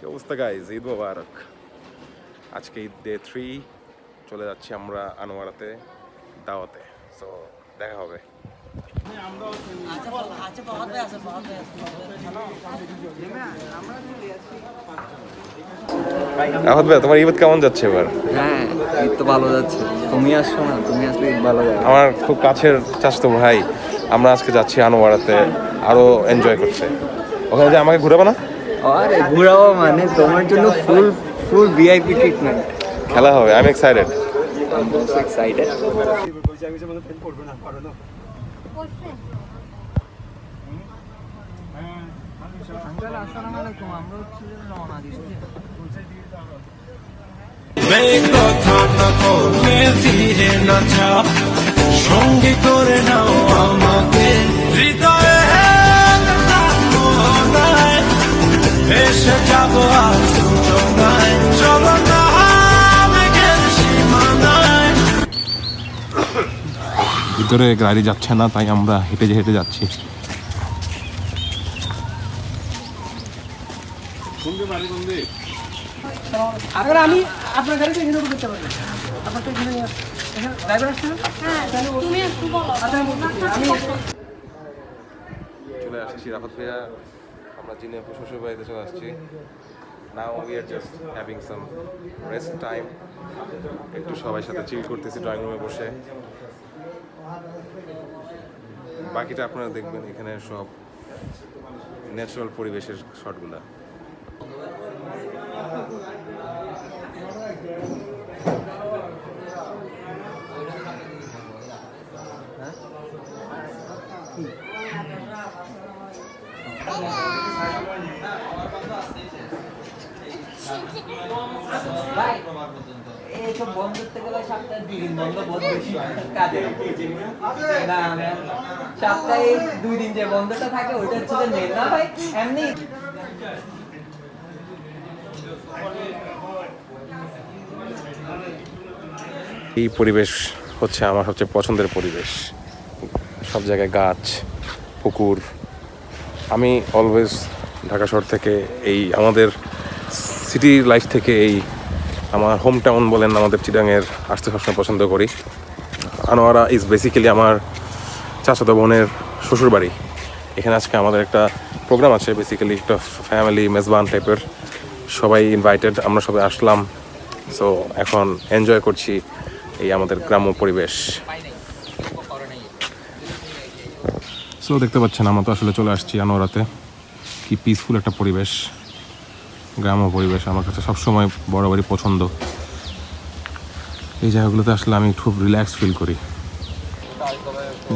কি অবস্থা গাইজ, ঈদ মোবারক। আজকে ঈদ ডে 3, চলে যাচ্ছি আমরা আনোয়ারাতে দাওয়াতে। সো দেখা হবে। আহত ভাই, তোমার ঈদ কেমন যাচ্ছে এবার? হ্যাঁ, ঈদ তো ভালো যাচ্ছে। তুমি আসছো না, তুমি আসলে ঈদ ভালো যাবে। আমার খুব কাছের চাচাতো ভাই, আমরা আজকে যাচ্ছি আনোয়ারাতে, আরো এনজয় করছে। ওখানে যে আমাকে ঘুরাবে না? আরে ঘুরাবো মানে তোমার জন্য ফুল ফুল ভিআইপি ট্রিটমেন্ট। খেলা হবে, I am excited. I am most excited. Uncle আসসালামু আলাইকুম, আমরা হচ্ছে রওনা দিচ্ছি। সঙ্গে করে নাও আমাকে হৃদয়ে এসে যাবো আজ জমায়, চলো না মেঘের সীমানায়। ভিতরে গাড়ি যাচ্ছে না, তাই আমরা হেঁটে হেঁটে যাচ্ছি। আগে আমি আপনার গাড়িতে এখানে করতে পারি। আপনার তো এখানে ড্রাইভার আসছে না? হ্যাঁ, তুমি একটু বলো। আমি চলে আসছি রাফাত ভাইয়া, আমরা জিনে শ্বশুর বাড়িতে চলে আসছি। Now we are just having some rest time, একটু সবাই সাথে চিল করতেছি ড্রয়িং রুমে বসে। বাকিটা আপনারা দেখবেন, এখানে সব ন্যাচারাল পরিবেশের শটগুলা। এইসব বন্ধ করতে গেলে সপ্তাহে 2 দিন বন্ধ বহুত বেশি কাজে না, সপ্তাহে 2 দিন যে বন্ধটা থাকে ওইটা হচ্ছে যে নেই না ভাই। এমনি এই পরিবেশ হচ্ছে আমার সবচেয়ে পছন্দের পরিবেশ। সব জায়গায় গাছ, পুকুর। আমি অলওয়েজ ঢাকা শহর থেকে, এই আমাদের সিটি লাইফ থেকে, এই আমার হোম টাউন বলেন, আমাদের চিটাঙের আসতে সবসময় পছন্দ করি। আনোয়ারা ইজ বেসিক্যালি আমার চাচাতো বোনের শ্বশুর বাড়ি। এখানে আজকে আমাদের একটা প্রোগ্রাম আছে, বেসিক্যালি একটা ফ্যামিলি মেজবান টাইপের, সবাই ইনভাইটেড, আমরা সবাই আসলাম। সো এখন এনজয় করছি এই আমাদের গ্রাম্য পরিবেশ। সো দেখতে পাচ্ছেন, আমরা তো আসলে চলে আসছি আনোয়ারাতে। কি পিসফুল একটা পরিবেশ, গ্রাম্য পরিবেশ আমার কাছে সবসময় বরাবরই পছন্দ। এই জায়গাগুলোতে আসলে আমি খুব রিল্যাক্স ফিল করি।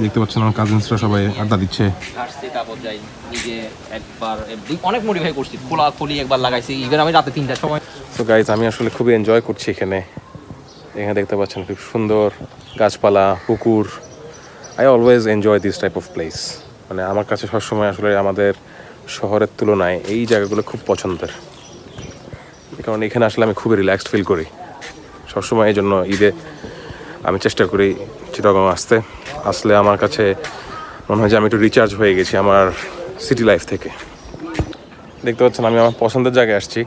দেখতে পাচ্ছেন আমার কাজিনসরা সবাই আড্ডা দিচ্ছে। আসছি, তারপর যাই নিজে একবার অনেক মডিফাই করছি, খোলি একবার লাগাইছি, ইভেন আমি রাতে 3টার সময়। সো গাইজ, আমি আসলে খুবই এনজয় করছি এখানে। এখানে দেখতে পাচ্ছেন খুব সুন্দর গাছপালা, পুকুর। I always enjoy this type of place. মানে আমার কাছে সবসময় আসলে আমাদের শহরের তুলনায় এই জায়গাগুলো খুব পছন্দের, কারণ এখানে আসলে আমি খুবই রিল্যাক্সড ফিল করি সবসময়। এই জন্য ঈদে আমি চেষ্টা করি চিটাগং আসলে আমার কাছে মনে হয় যে আমি একটু রিচার্জ হয়ে গেছি আমার সিটি লাইফ থেকে। দেখতে পাচ্ছেন আমি আমার পছন্দের জায়গায় আসছি।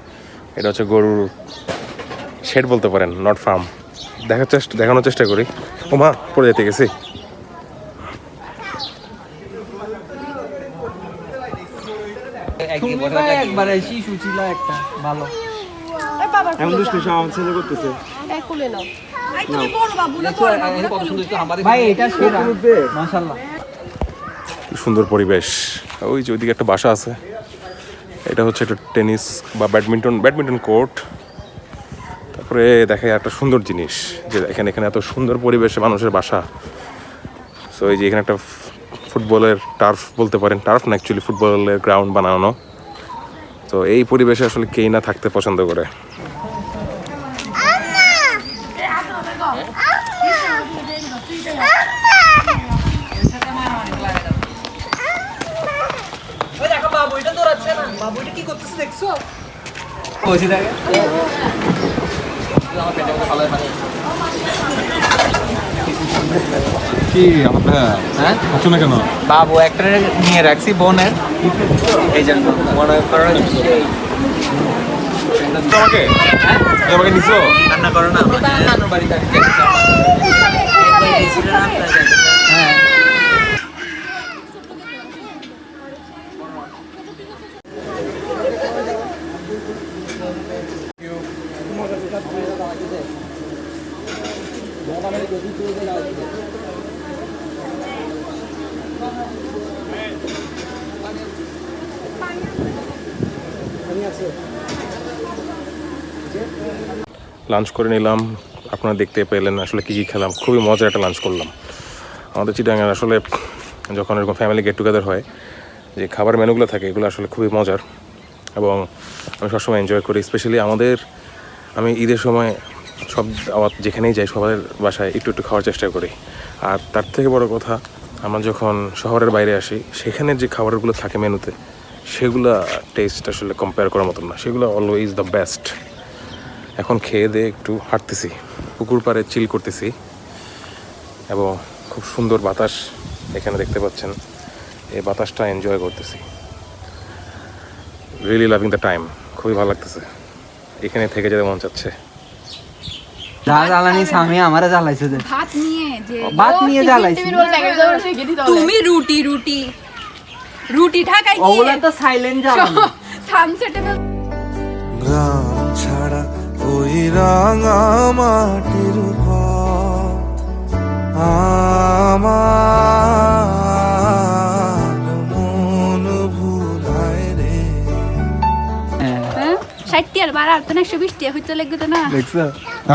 এটা হচ্ছে গরুর শেড বলতে পারেন, নট ফার্ম। দেখানোর চেষ্টা করি। ও মা, পড়ে যেতে গেছি। একবারে শিশু ছিল একটা ভালো। এমন দুষ্ট আমার ছেলে করতেছে। কোলে নাও। আই তুমি বড় বাবু না, বড় বাবু না। ভাই এটা সেরা মাশাআল্লাহ। সুন্দর পরিবেশ। ওই যে ওইদিকে একটা বাসা আছে, এটা হচ্ছে একটা টেনিস বা ব্যাডমিন্টন কোর্ট। তারপরে দেখা যায় একটা সুন্দর জিনিস, যে এখানে এত সুন্দর পরিবেশে মানুষের বাসা। সো এই যে এখানে একটা ফুটবলের টার্ফ বলতে পারেন, টার্ফ না অ্যাকচুয়ালি ফুটবলের গ্রাউন্ড বানানো। তো এই পরিবেশে আসলে কেই না থাকতে পছন্দ করে। বাবু এটা দৌড়াচ্ছে না, বাবু এটা কি করতেছে দেখছো? বসে থাকে। কি আপনার হ্যাঁ আছো না কেন? বাবু একটা নিয়ে রাখছি বোনের, এই জন্য মনে করেন আমাকে আমাকে নিছো রান্না করো না নানুর বাড়িতে আমি হ্যাঁ লাঞ্চ করে নিলাম। আপনারা দেখতে পেলেন আসলে কী কী খেলাম। খুবই মজার একটা লাঞ্চ করলাম। আমাদের চিটাগাঙের আসলে যখন এরকম ফ্যামিলি গেট টুগেদার হয়, যে খাবার মেনুগুলো থাকে এগুলো আসলে খুবই মজার এবং আমি সবসময় এনজয় করি। স্পেশালি আমি ঈদের সময় সব যেখানেই যাই সবার বাসায় একটু একটু খাওয়ার চেষ্টা করি। আর তার থেকে বড় কথা, আমরা যখন শহরের বাইরে আসি সেখানে যে খাবারগুলো থাকে মেনুতে সেগুলো টেস্ট আসলে কম্পেয়ার করার মতন না, সেগুলো অলওয়েজ দ্য বেস্ট। এখন খেয়ে দিয়ে একটু হাঁটতেছি, পুকুর পাড়ে চিল করতেছি এবং খুব সুন্দর বাতাস এখানে দেখতে পাচ্ছেন। এই বাতাসটা এনজয় করতেছি। Really loving the time. খুবই ভালো লাগতেছে, এখানে থেকে যেতে মন চাচ্ছে। যা জ্বালানি স্বামী আমারে জ্বালাইছে যে ভাত নিয়ে যে ভাত নিয়ে জ্বালাইছে তুমি রুটি রুটি রুটি ঢাকাই ওগুলা তো সাইলেন্ট জ্বালানি। সানসেটে গ্রাম ছাড়া ওই রাঙা মাটির পথ আমার মন ভুলায় রে। হ্যাঁ 60 আর 12 আর তো 120 টাকা হইতে লাগবে তো না। দেখছো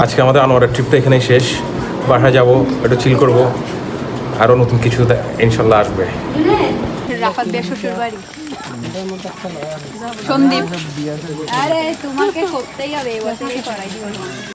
আজকে আমাদের আনোয়ারের ট্রিপটা এখানেই শেষ। বাসায় যাব, একটু চিল করব, আরও নতুন কিছু ইনশাল্লাহ আসবে। রাফাত বিয়া শ্বশুর বাড়ি সন্দীপ, আরে তোমাকে করতেই হবে, এই বছরই করাই দিও।